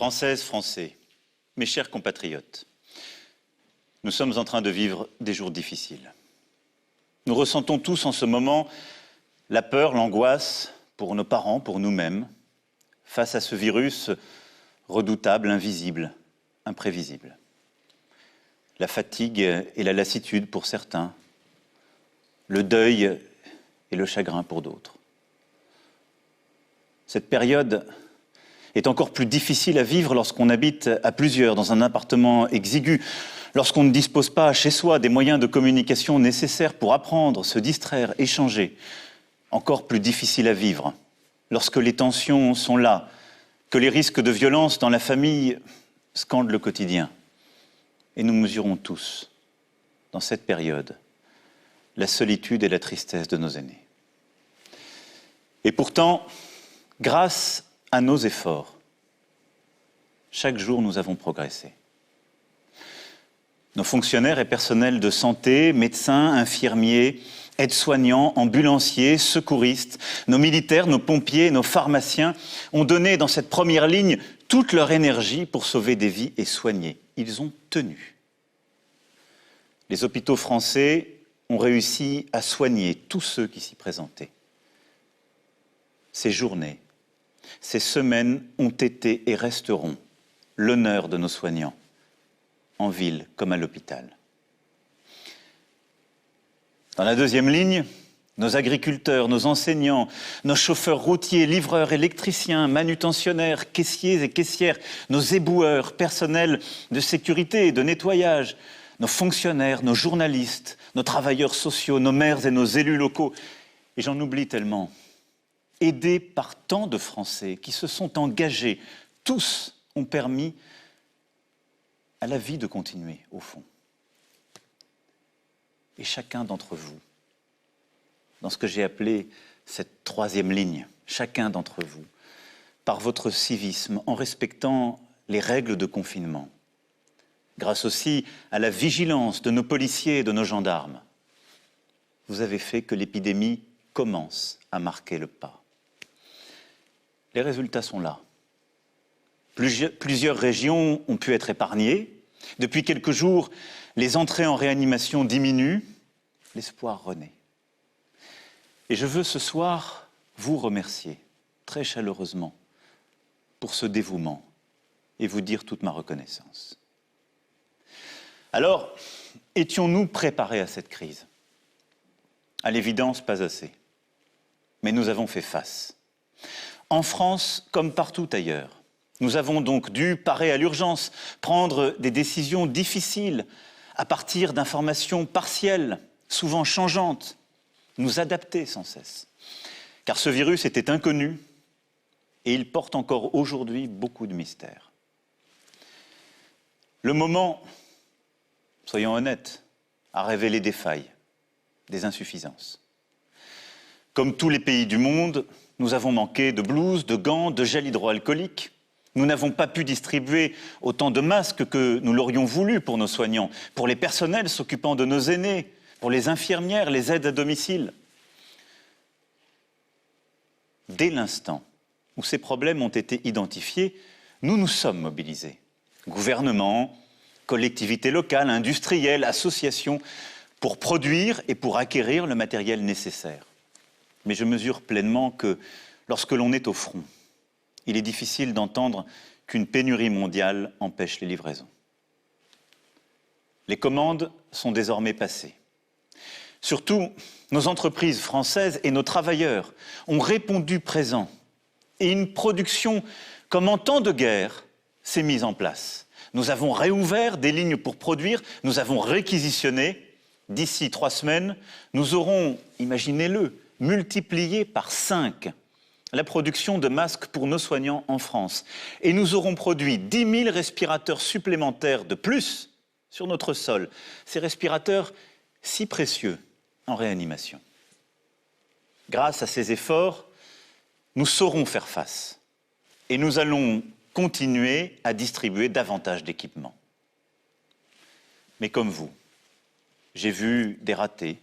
Françaises, Français, mes chers compatriotes, nous sommes en train de vivre des jours difficiles. Nous ressentons tous en ce moment la peur, l'angoisse pour nos parents, pour nous-mêmes, face à ce virus redoutable, invisible, imprévisible. La fatigue et la lassitude pour certains, le deuil et le chagrin pour d'autres. Cette période est encore plus difficile à vivre lorsqu'on habite à plusieurs dans un appartement exigu, lorsqu'on ne dispose pas chez soi des moyens de communication nécessaires pour apprendre, se distraire, échanger. Encore plus difficile à vivre lorsque les tensions sont là, que les risques de violence dans la famille scandent le quotidien. Et nous mesurons tous, dans cette période, la solitude et la tristesse de nos aînés. Et pourtant, grâce à nos efforts, chaque jour nous avons progressé. Nos fonctionnaires et personnels de santé, médecins, infirmiers, aides-soignants, ambulanciers, secouristes, nos militaires, nos pompiers, nos pharmaciens ont donné dans cette première ligne toute leur énergie pour sauver des vies et soigner. Ils ont tenu. Les hôpitaux français ont réussi à soigner tous ceux qui s'y présentaient. Ces journées, ces semaines ont été et resteront l'honneur de nos soignants, en ville comme à l'hôpital. Dans la deuxième ligne, nos agriculteurs, nos enseignants, nos chauffeurs routiers, livreurs, électriciens, manutentionnaires, caissiers et caissières, nos éboueurs, personnels de sécurité et de nettoyage, nos fonctionnaires, nos journalistes, nos travailleurs sociaux, nos maires et nos élus locaux, et j'en oublie tellement, aidés par tant de Français qui se sont engagés, tous ont permis à la vie de continuer, au fond. Et chacun d'entre vous, dans ce que j'ai appelé cette troisième ligne, chacun d'entre vous, par votre civisme, en respectant les règles de confinement, grâce aussi à la vigilance de nos policiers et de nos gendarmes, vous avez fait que l'épidémie commence à marquer le pas. Les résultats sont là. Plusieurs régions ont pu être épargnées. Depuis quelques jours, les entrées en réanimation diminuent. L'espoir renaît. Et je veux ce soir vous remercier très chaleureusement pour ce dévouement et vous dire toute ma reconnaissance. Alors, étions-nous préparés à cette crise? À l'évidence, pas assez. Mais nous avons fait face. En France, comme partout ailleurs, nous avons donc dû parer à l'urgence, prendre des décisions difficiles à partir d'informations partielles, souvent changeantes, nous adapter sans cesse. Car ce virus était inconnu et il porte encore aujourd'hui beaucoup de mystères. Le moment, soyons honnêtes, a révélé des failles, des insuffisances. Comme tous les pays du monde, nous avons manqué de blouses, de gants, de gel hydroalcoolique. Nous n'avons pas pu distribuer autant de masques que nous l'aurions voulu pour nos soignants, pour les personnels s'occupant de nos aînés, pour les infirmières, les aides à domicile. Dès l'instant où ces problèmes ont été identifiés, nous nous sommes mobilisés. Gouvernement, collectivités locales, industriels, associations, pour produire et pour acquérir le matériel nécessaire. Mais je mesure pleinement que lorsque l'on est au front, il est difficile d'entendre qu'une pénurie mondiale empêche les livraisons. Les commandes sont désormais passées. Surtout, nos entreprises françaises et nos travailleurs ont répondu présent. Et une production comme en temps de guerre s'est mise en place. Nous avons réouvert des lignes pour produire, nous avons réquisitionné. D'ici 3 semaines, nous aurons, imaginez-le, multiplié par 5 la production de masques pour nos soignants en France. Et nous aurons produit 10 000 respirateurs supplémentaires de plus sur notre sol. Ces respirateurs si précieux en réanimation. Grâce à ces efforts, nous saurons faire face. Et nous allons continuer à distribuer davantage d'équipements. Mais comme vous, j'ai vu des ratés,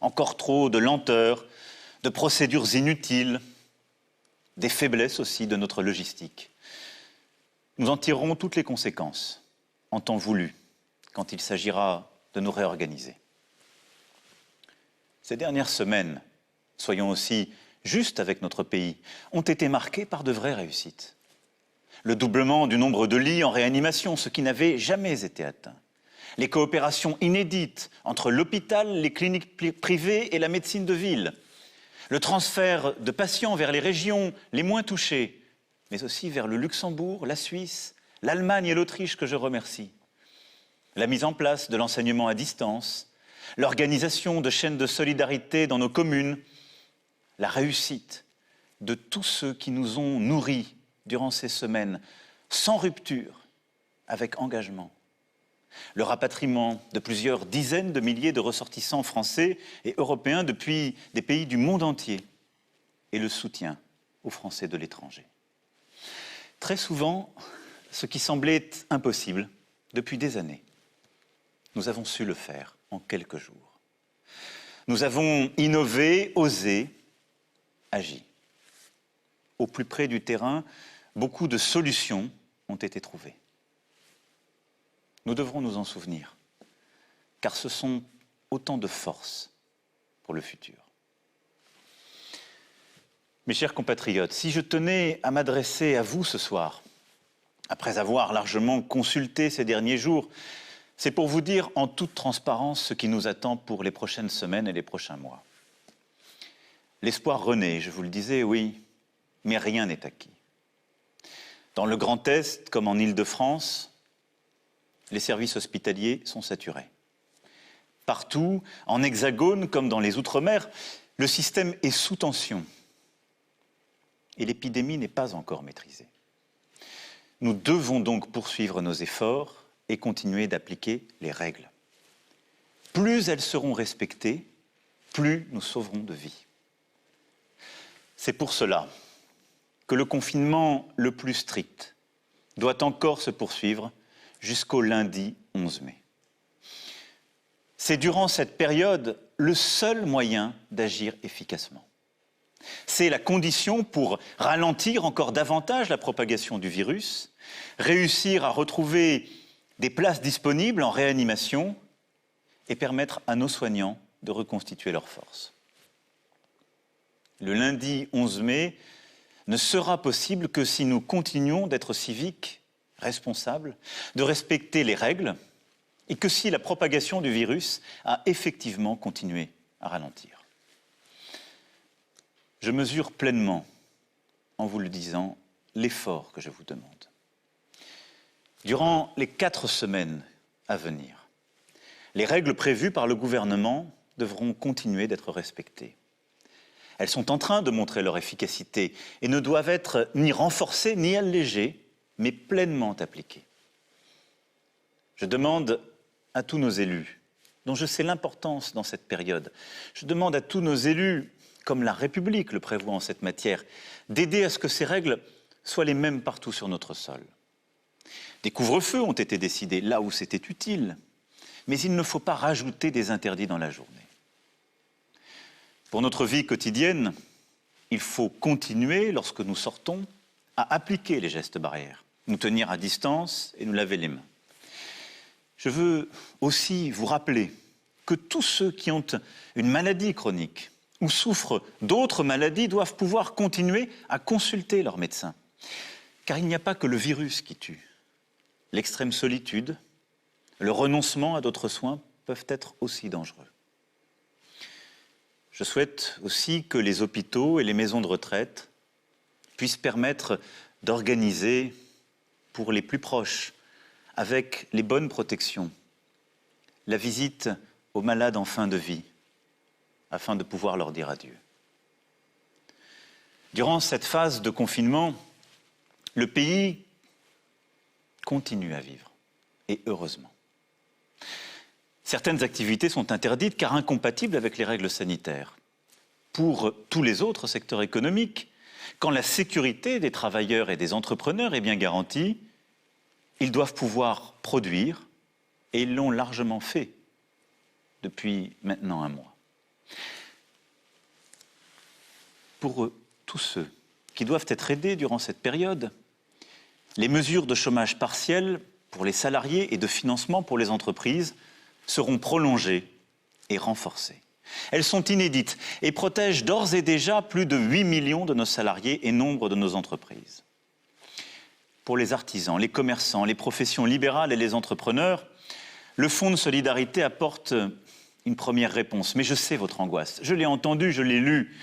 encore trop de lenteur, de procédures inutiles, des faiblesses aussi de notre logistique. Nous en tirerons toutes les conséquences, en temps voulu, quand il s'agira de nous réorganiser. Ces dernières semaines, soyons aussi justes avec notre pays, ont été marquées par de vraies réussites. Le doublement du nombre de lits en réanimation, ce qui n'avait jamais été atteint. Les coopérations inédites entre l'hôpital, les cliniques privées et la médecine de ville. Le transfert de patients vers les régions les moins touchées, mais aussi vers le Luxembourg, la Suisse, l'Allemagne et l'Autriche que je remercie. La mise en place de l'enseignement à distance, l'organisation de chaînes de solidarité dans nos communes, la réussite de tous ceux qui nous ont nourris durant ces semaines, sans rupture, avec engagement. Le rapatriement de plusieurs dizaines de milliers de ressortissants français et européens depuis des pays du monde entier et le soutien aux Français de l'étranger. Très souvent, ce qui semblait impossible depuis des années, nous avons su le faire en quelques jours. Nous avons innové, osé, agi. Au plus près du terrain, beaucoup de solutions ont été trouvées. Nous devrons nous en souvenir, car ce sont autant de forces pour le futur. Mes chers compatriotes, si je tenais à m'adresser à vous ce soir, après avoir largement consulté ces derniers jours, c'est pour vous dire en toute transparence ce qui nous attend pour les prochaines semaines et les prochains mois. L'espoir renaît, je vous le disais, oui, mais rien n'est acquis. Dans le Grand Est, comme en Île-de-France, les services hospitaliers sont saturés. Partout, en Hexagone comme dans les Outre-mer, le système est sous tension et l'épidémie n'est pas encore maîtrisée. Nous devons donc poursuivre nos efforts et continuer d'appliquer les règles. Plus elles seront respectées, plus nous sauverons de vies. C'est pour cela que le confinement le plus strict doit encore se poursuivre jusqu'au lundi 11 mai. C'est durant cette période le seul moyen d'agir efficacement. C'est la condition pour ralentir encore davantage la propagation du virus, réussir à retrouver des places disponibles en réanimation et permettre à nos soignants de reconstituer leurs forces. Le lundi 11 mai ne sera possible que si nous continuons d'être civiques, responsables, de respecter les règles et que si la propagation du virus a effectivement continué à ralentir. Je mesure pleinement, en vous le disant, l'effort que je vous demande. Durant les 4 semaines à venir, les règles prévues par le gouvernement devront continuer d'être respectées. Elles sont en train de montrer leur efficacité et ne doivent être ni renforcées ni allégées, mais pleinement appliquées. Je demande à tous nos élus, dont je sais l'importance dans cette période, je demande à tous nos élus, comme la République le prévoit en cette matière, d'aider à ce que ces règles soient les mêmes partout sur notre sol. Des couvre-feux ont été décidés là où c'était utile, mais il ne faut pas rajouter des interdits dans la journée. Pour notre vie quotidienne, il faut continuer, lorsque nous sortons, à appliquer les gestes barrières, nous tenir à distance et nous laver les mains. Je veux aussi vous rappeler que tous ceux qui ont une maladie chronique ou souffrent d'autres maladies doivent pouvoir continuer à consulter leur médecin. Car il n'y a pas que le virus qui tue. L'extrême solitude, le renoncement à d'autres soins peuvent être aussi dangereux. Je souhaite aussi que les hôpitaux et les maisons de retraite puissent permettre d'organiser pour les plus proches, avec les bonnes protections, la visite aux malades en fin de vie, afin de pouvoir leur dire adieu. Durant cette phase de confinement, le pays continue à vivre, et heureusement. Certaines activités sont interdites car incompatibles avec les règles sanitaires. Pour tous les autres secteurs économiques, quand la sécurité des travailleurs et des entrepreneurs est bien garantie, ils doivent pouvoir produire, et ils l'ont largement fait depuis maintenant un mois. Pour tous ceux qui doivent être aidés durant cette période, Les mesures de chômage partiel pour les salariés et de financement pour les entreprises seront prolongées et renforcées. Elles sont inédites et protègent d'ores et déjà plus de 8 millions de nos salariés et nombre de nos entreprises. Pour les artisans, les commerçants, les professions libérales et les entrepreneurs, le Fonds de solidarité apporte une première réponse. Mais je sais votre angoisse. Je l'ai entendu, je l'ai lu.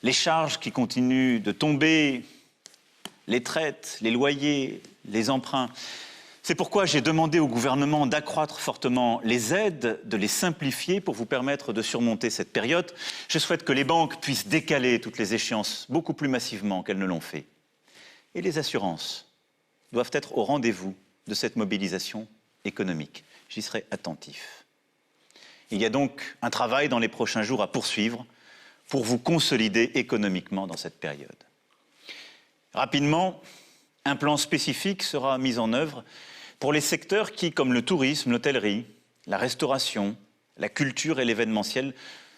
Les charges qui continuent de tomber, les traites, les loyers, les emprunts. C'est pourquoi j'ai demandé au gouvernement d'accroître fortement les aides, de les simplifier pour vous permettre de surmonter cette période. Je souhaite que les banques puissent décaler toutes les échéances beaucoup plus massivement qu'elles ne l'ont fait. Et les assurances doivent être au rendez-vous de cette mobilisation économique. J'y serai attentif. Il y a donc un travail dans les prochains jours à poursuivre pour vous consolider économiquement dans cette période. Rapidement, un plan spécifique sera mis en œuvre pour les secteurs qui, comme le tourisme, l'hôtellerie, la restauration, la culture et l'événementiel,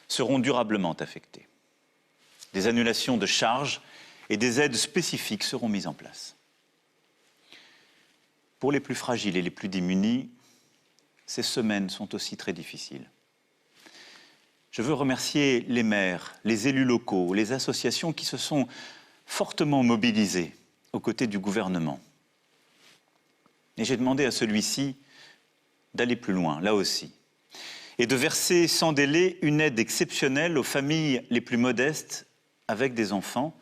seront durablement affectés. Des annulations de charges et des aides spécifiques seront mises en place. Pour les plus fragiles et les plus démunis, ces semaines sont aussi très difficiles. Je veux remercier les maires, les élus locaux, les associations qui se sont fortement mobilisés aux côtés du gouvernement. Et j'ai demandé à celui-ci d'aller plus loin, là aussi, et de verser sans délai une aide exceptionnelle aux familles les plus modestes avec des enfants,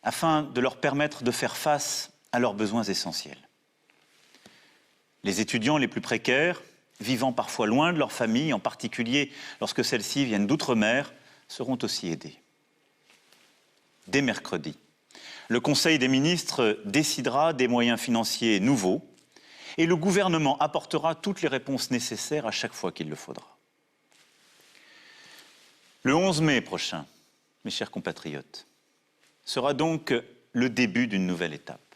afin de leur permettre de faire face à leurs besoins essentiels. Les étudiants les plus précaires, vivant parfois loin de leur famille, en particulier lorsque celles-ci viennent d'outre-mer, seront aussi aidés. Dès mercredi, le Conseil des ministres décidera des moyens financiers nouveaux et le gouvernement apportera toutes les réponses nécessaires à chaque fois qu'il le faudra. Le 11 mai prochain, mes chers compatriotes, sera donc le début d'une nouvelle étape.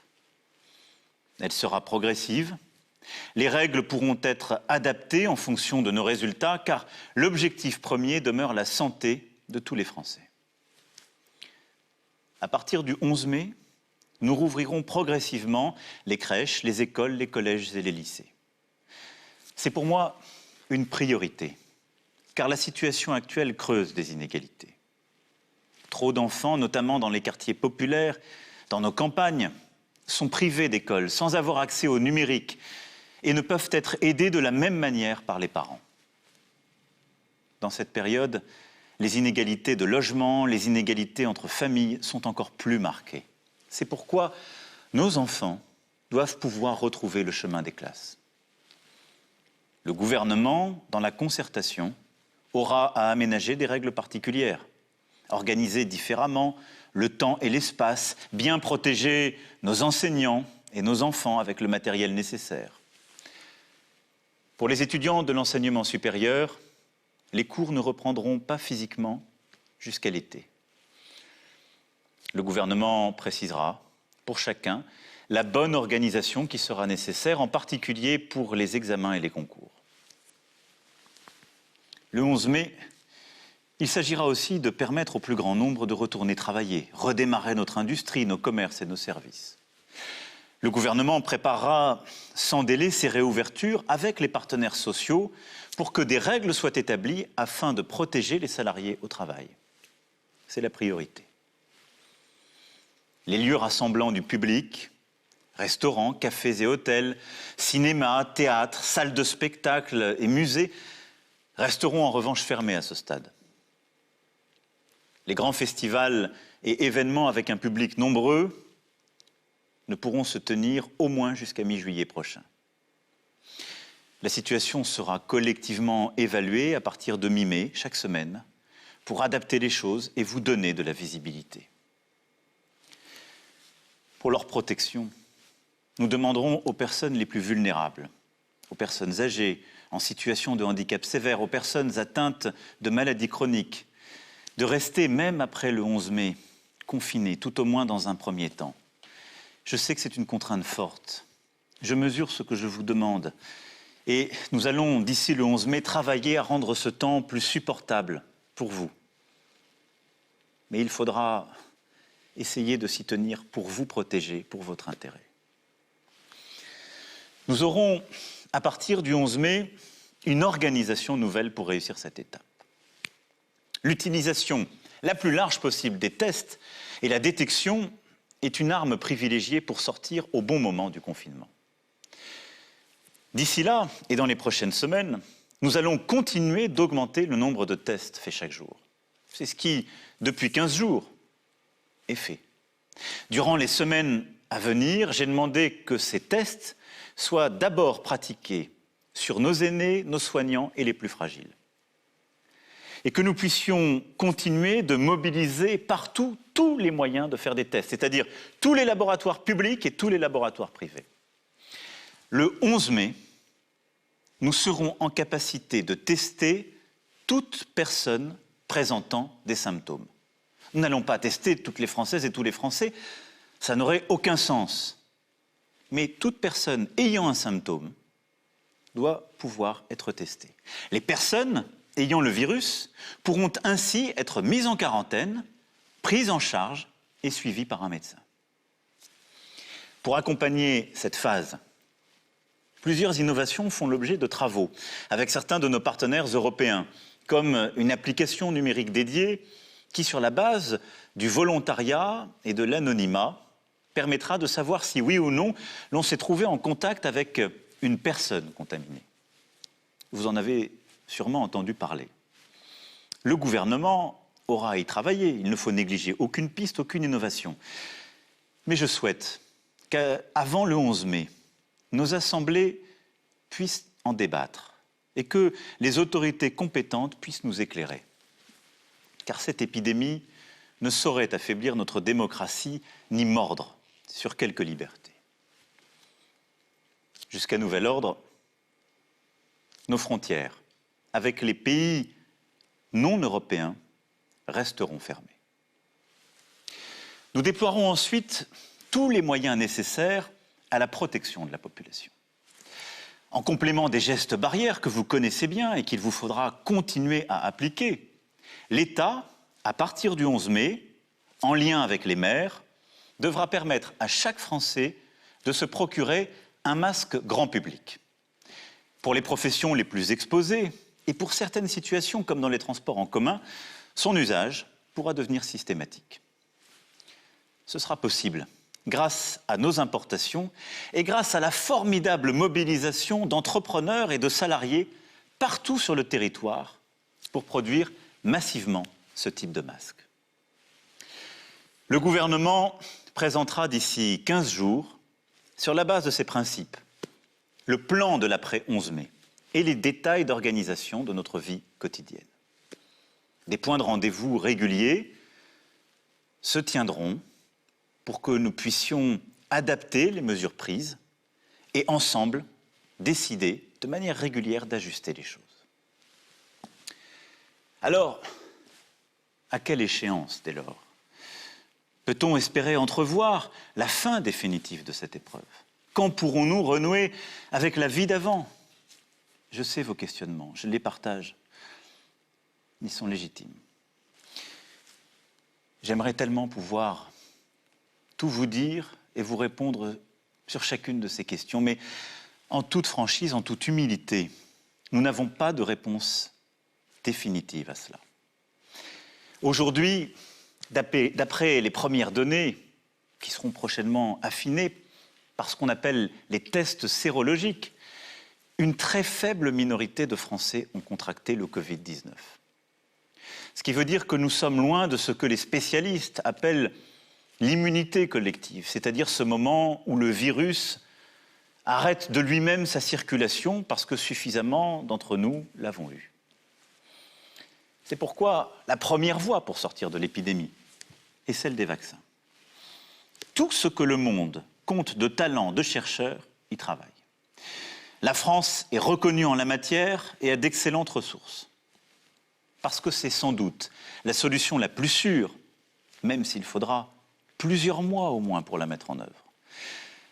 Elle sera progressive. Les règles pourront être adaptées en fonction de nos résultats, car l'objectif premier demeure la santé de tous les Français. À partir du 11 mai, nous rouvrirons progressivement les crèches, les écoles, les collèges et les lycées. C'est pour moi une priorité, car la situation actuelle creuse des inégalités. Trop d'enfants, notamment dans les quartiers populaires, dans nos campagnes, sont privés d'école, sans avoir accès au numérique, et ne peuvent être aidés de la même manière par les parents. Dans cette période, les inégalités de logement, les inégalités entre familles sont encore plus marquées. C'est pourquoi nos enfants doivent pouvoir retrouver le chemin des classes. Le gouvernement, dans la concertation, aura à aménager des règles particulières, organiser différemment le temps et l'espace, bien protéger nos enseignants et nos enfants avec le matériel nécessaire. Pour les étudiants de l'enseignement supérieur, les cours ne reprendront pas physiquement jusqu'à l'été. Le gouvernement précisera, pour chacun, la bonne organisation qui sera nécessaire, en particulier pour les examens et les concours. Le 11 mai, il s'agira aussi de permettre au plus grand nombre de retourner travailler, redémarrer notre industrie, nos commerces et nos services. Le gouvernement préparera sans délai ces réouvertures avec les partenaires sociaux pour que des règles soient établies afin de protéger les salariés au travail. C'est la priorité. Les lieux rassemblant du public, restaurants, cafés et hôtels, cinémas, théâtres, salles de spectacle et musées resteront en revanche fermés à ce stade. Les grands festivals et événements avec un public nombreux ne pourront se tenir au moins jusqu'à mi-juillet prochain. La situation sera collectivement évaluée à partir de mi-mai, chaque semaine, pour adapter les choses et vous donner de la visibilité. Pour leur protection, nous demanderons aux personnes les plus vulnérables, aux personnes âgées, en situation de handicap sévère, aux personnes atteintes de maladies chroniques, de rester, même après le 11 mai, confinées, tout au moins dans un premier temps. Je sais que c'est une contrainte forte. Je mesure ce que je vous demande. Et nous allons, d'ici le 11 mai, travailler à rendre ce temps plus supportable pour vous. Mais il faudra essayer de s'y tenir pour vous protéger, pour votre intérêt. Nous aurons, à partir du 11 mai, une organisation nouvelle pour réussir cette étape. L'utilisation la plus large possible des tests et la détection est une arme privilégiée pour sortir au bon moment du confinement. D'ici là, et dans les prochaines semaines, nous allons continuer d'augmenter le nombre de tests faits chaque jour. C'est ce qui, depuis 15 jours, est fait. Durant les semaines à venir, j'ai demandé que ces tests soient d'abord pratiqués sur nos aînés, nos soignants et les plus fragiles. Et que nous puissions continuer de mobiliser partout tous les moyens de faire des tests, c'est-à-dire tous les laboratoires publics et tous les laboratoires privés. Le 11 mai, nous serons en capacité de tester toute personne présentant des symptômes. Nous n'allons pas tester toutes les Françaises et tous les Français, ça n'aurait aucun sens. Mais toute personne ayant un symptôme doit pouvoir être testée. Les personnes ayant le virus pourront ainsi être mises en quarantaine, prises en charge et suivies par un médecin. Pour accompagner cette phase, plusieurs innovations font l'objet de travaux avec certains de nos partenaires européens, comme une application numérique dédiée qui, sur la base du volontariat et de l'anonymat, permettra de savoir si oui ou non l'on s'est trouvé en contact avec une personne contaminée. Vous en avez sûrement entendu parler. Le gouvernement aura à y travailler. Il ne faut négliger aucune piste, aucune innovation. Mais je souhaite qu'avant le 11 mai, nos assemblées puissent en débattre et que les autorités compétentes puissent nous éclairer. Car cette épidémie ne saurait affaiblir notre démocratie ni mordre sur quelques libertés. Jusqu'à nouvel ordre, nos frontières avec les pays non européens resteront fermées. Nous déploierons ensuite tous les moyens nécessaires à la protection de la population. En complément des gestes barrières que vous connaissez bien et qu'il vous faudra continuer à appliquer, l'État, à partir du 11 mai, en lien avec les maires, devra permettre à chaque Français de se procurer un masque grand public. Pour les professions les plus exposées et pour certaines situations comme dans les transports en commun, son usage pourra devenir systématique. Ce sera possible grâce à nos importations et grâce à la formidable mobilisation d'entrepreneurs et de salariés partout sur le territoire pour produire massivement ce type de masque. Le gouvernement présentera d'ici 15 jours, sur la base de ces principes, le plan de l'après-11 mai et les détails d'organisation de notre vie quotidienne. Des points de rendez-vous réguliers se tiendront pour que nous puissions adapter les mesures prises et ensemble décider de manière régulière d'ajuster les choses. Alors, à quelle échéance dès lors peut-on espérer entrevoir la fin définitive de cette épreuve? Quand pourrons-nous renouer avec la vie d'avant? Je sais vos questionnements, je les partage. Ils sont légitimes. J'aimerais tellement pouvoir tout vous dire et vous répondre sur chacune de ces questions, mais en toute franchise, en toute humilité, nous n'avons pas de réponse définitive à cela. Aujourd'hui, d'après les premières données qui seront prochainement affinées par ce qu'on appelle les tests sérologiques, une très faible minorité de Français ont contracté le Covid-19. Ce qui veut dire que nous sommes loin de ce que les spécialistes appellent l'immunité collective, c'est-à-dire ce moment où le virus arrête de lui-même sa circulation parce que suffisamment d'entre nous l'avons eu. C'est pourquoi la première voie pour sortir de l'épidémie est celle des vaccins. Tout ce que le monde compte de talents, de chercheurs, y travaille. La France est reconnue en la matière et a d'excellentes ressources. Parce que c'est sans doute la solution la plus sûre, même s'il faudra plusieurs mois au moins pour la mettre en œuvre.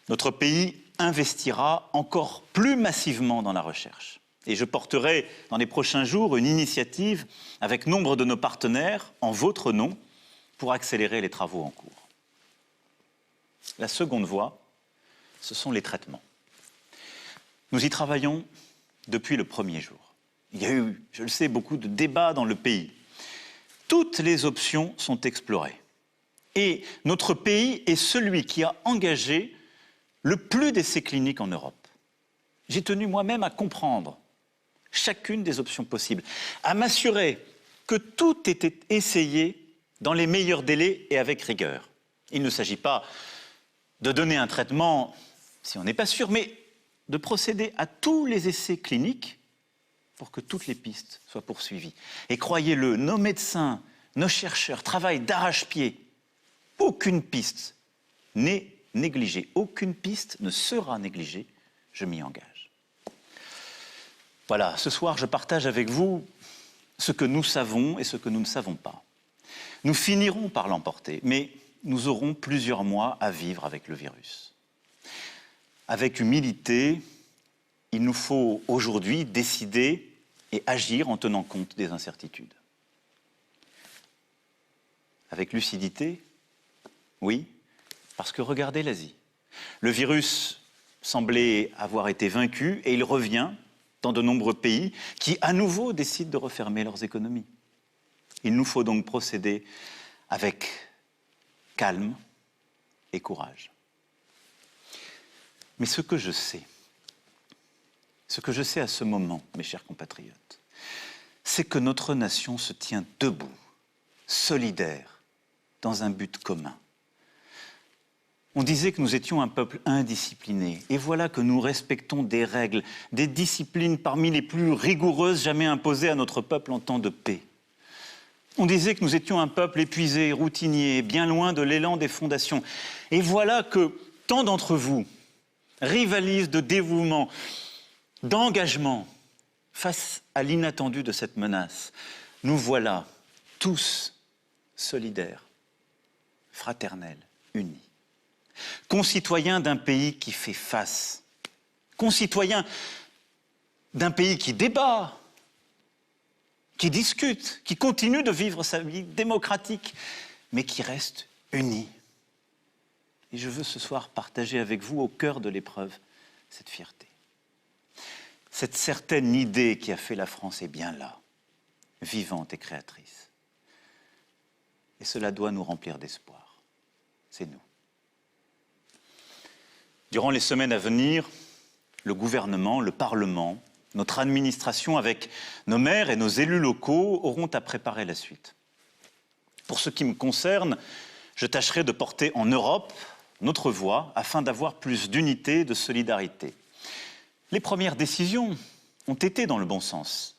Notre pays investira encore plus massivement dans la recherche. Et je porterai dans les prochains jours une initiative avec nombre de nos partenaires en votre nom pour accélérer les travaux en cours. La seconde voie, ce sont les traitements. Nous y travaillons depuis le premier jour. Il y a eu, je le sais, beaucoup de débats dans le pays. Toutes les options sont explorées. Et notre pays est celui qui a engagé le plus d'essais cliniques en Europe. J'ai tenu moi-même à comprendre chacune des options possibles, à m'assurer que tout était essayé dans les meilleurs délais et avec rigueur. Il ne s'agit pas de donner un traitement si on n'est pas sûr, mais de procéder à tous les essais cliniques pour que toutes les pistes soient poursuivies. Et croyez-le, nos médecins, nos chercheurs travaillent d'arrache-pied. Aucune piste n'est négligée, aucune piste ne sera négligée, je m'y engage. Voilà, ce soir, je partage avec vous ce que nous savons et ce que nous ne savons pas. Nous finirons par l'emporter, mais nous aurons plusieurs mois à vivre avec le virus. Avec humilité, il nous faut aujourd'hui décider et agir en tenant compte des incertitudes. Avec lucidité, oui, parce que regardez l'Asie. Le virus semblait avoir été vaincu et il revient dans de nombreux pays qui, à nouveau, décident de refermer leurs économies. Il nous faut donc procéder avec calme et courage. Mais ce que je sais à ce moment, mes chers compatriotes, c'est que notre nation se tient debout, solidaire, dans un but commun. On disait que nous étions un peuple indiscipliné, et voilà que nous respectons des règles, des disciplines parmi les plus rigoureuses jamais imposées à notre peuple en temps de paix. On disait que nous étions un peuple épuisé, routinier, bien loin de l'élan des fondations. Et voilà que tant d'entre vous rivalisent de dévouement, d'engagement face à l'inattendu de cette menace. Nous voilà tous solidaires, fraternels, unis. Concitoyens d'un pays qui fait face, concitoyens d'un pays qui débat, qui discute, qui continue de vivre sa vie démocratique, mais qui reste unis. Et je veux ce soir partager avec vous, au cœur de l'épreuve, cette fierté. Cette certaine idée qui a fait la France est bien là, vivante et créatrice. Et cela doit nous remplir d'espoir. C'est nous. Durant les semaines à venir, le gouvernement, le Parlement, notre administration, avec nos maires et nos élus locaux, auront à préparer la suite. Pour ce qui me concerne, je tâcherai de porter en Europe notre voix afin d'avoir plus d'unité, de solidarité. Les premières décisions ont été dans le bon sens.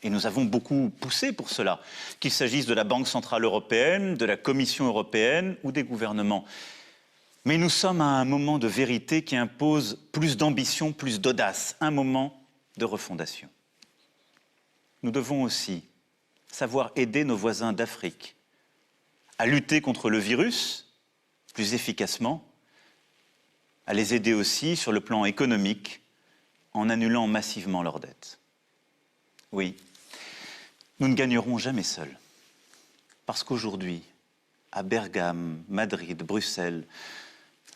Et nous avons beaucoup poussé pour cela, qu'il s'agisse de la Banque centrale européenne, de la Commission européenne ou des gouvernements. Mais nous sommes à un moment de vérité qui impose plus d'ambition, plus d'audace, un moment de refondation. Nous devons aussi savoir aider nos voisins d'Afrique à lutter contre le virus plus efficacement, à les aider aussi sur le plan économique en annulant massivement leurs dettes. Oui, nous ne gagnerons jamais seuls, parce qu'aujourd'hui, à Bergame, Madrid, Bruxelles,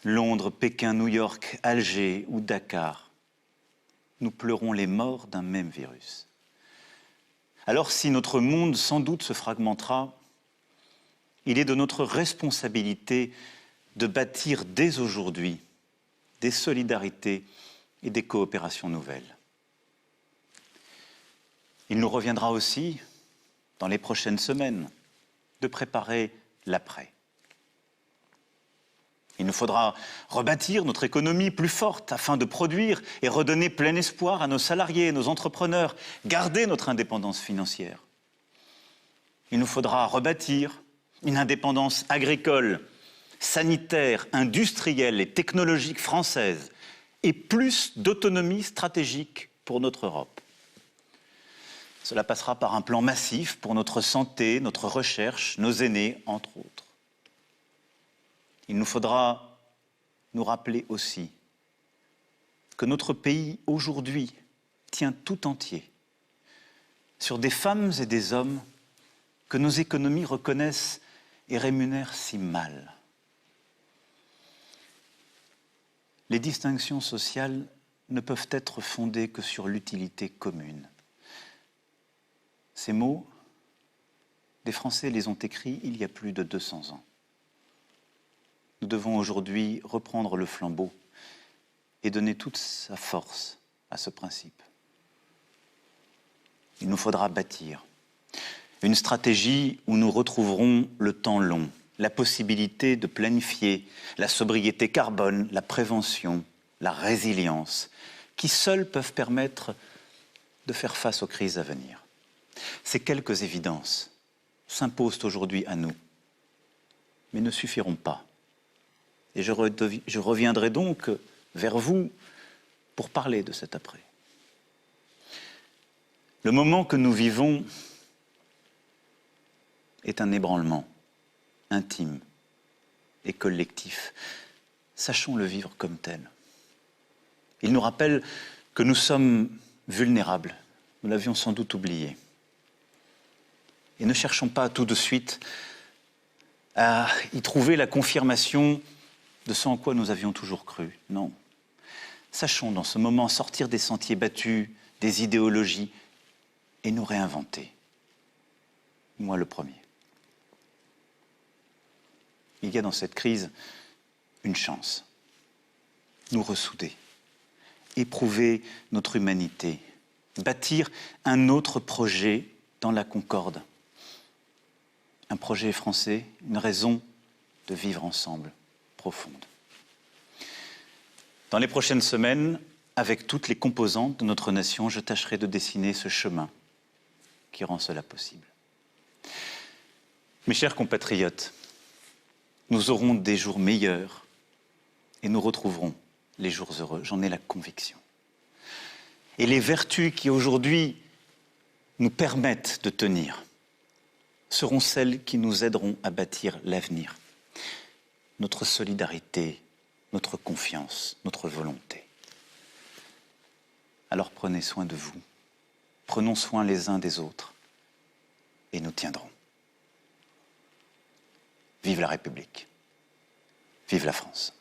Londres, Pékin, New York, Alger ou Dakar, nous pleurons les morts d'un même virus. Alors si notre monde sans doute se fragmentera, il est de notre responsabilité de bâtir dès aujourd'hui des solidarités et des coopérations nouvelles. Il nous reviendra aussi, dans les prochaines semaines, de préparer l'après. Il nous faudra rebâtir notre économie plus forte afin de produire et redonner plein espoir à nos salariés, nos entrepreneurs, garder notre indépendance financière. Il nous faudra rebâtir une indépendance agricole, sanitaire, industrielle et technologique française et plus d'autonomie stratégique pour notre Europe. Cela passera par un plan massif pour notre santé, notre recherche, nos aînés, entre autres. Il nous faudra nous rappeler aussi que notre pays, aujourd'hui, tient tout entier sur des femmes et des hommes que nos économies reconnaissent et rémunèrent si mal. Les distinctions sociales ne peuvent être fondés que sur l'utilité commune. Ces mots, des Français les ont écrits il y a plus de 200 ans. Nous devons aujourd'hui reprendre le flambeau et donner toute sa force à ce principe. Il nous faudra bâtir une stratégie où nous retrouverons le temps long, la possibilité de planifier la sobriété carbone, la prévention, la résilience, qui seuls peuvent permettre de faire face aux crises à venir. Ces quelques évidences s'imposent aujourd'hui à nous, mais ne suffiront pas. Et je reviendrai donc vers vous pour parler de cet après. Le moment que nous vivons est un ébranlement intime et collectif. Sachons le vivre comme tel. Il nous rappelle que nous sommes vulnérables. Nous l'avions sans doute oublié. Et ne cherchons pas tout de suite à y trouver la confirmation de ce en quoi nous avions toujours cru. Non. Sachons dans ce moment sortir des sentiers battus, des idéologies, et nous réinventer. Moi le premier. Il y a dans cette crise une chance. Nous ressouder, éprouver notre humanité, bâtir un autre projet dans la concorde. Un projet français, une raison de vivre ensemble profonde. Dans les prochaines semaines, avec toutes les composantes de notre nation, je tâcherai de dessiner ce chemin qui rend cela possible. Mes chers compatriotes, nous aurons des jours meilleurs et nous retrouverons les jours heureux, j'en ai la conviction. Et les vertus qui aujourd'hui nous permettent de tenir seront celles qui nous aideront à bâtir l'avenir. Notre solidarité, notre confiance, notre volonté. Alors prenez soin de vous, prenons soin les uns des autres et nous tiendrons. Vive la République, vive la France.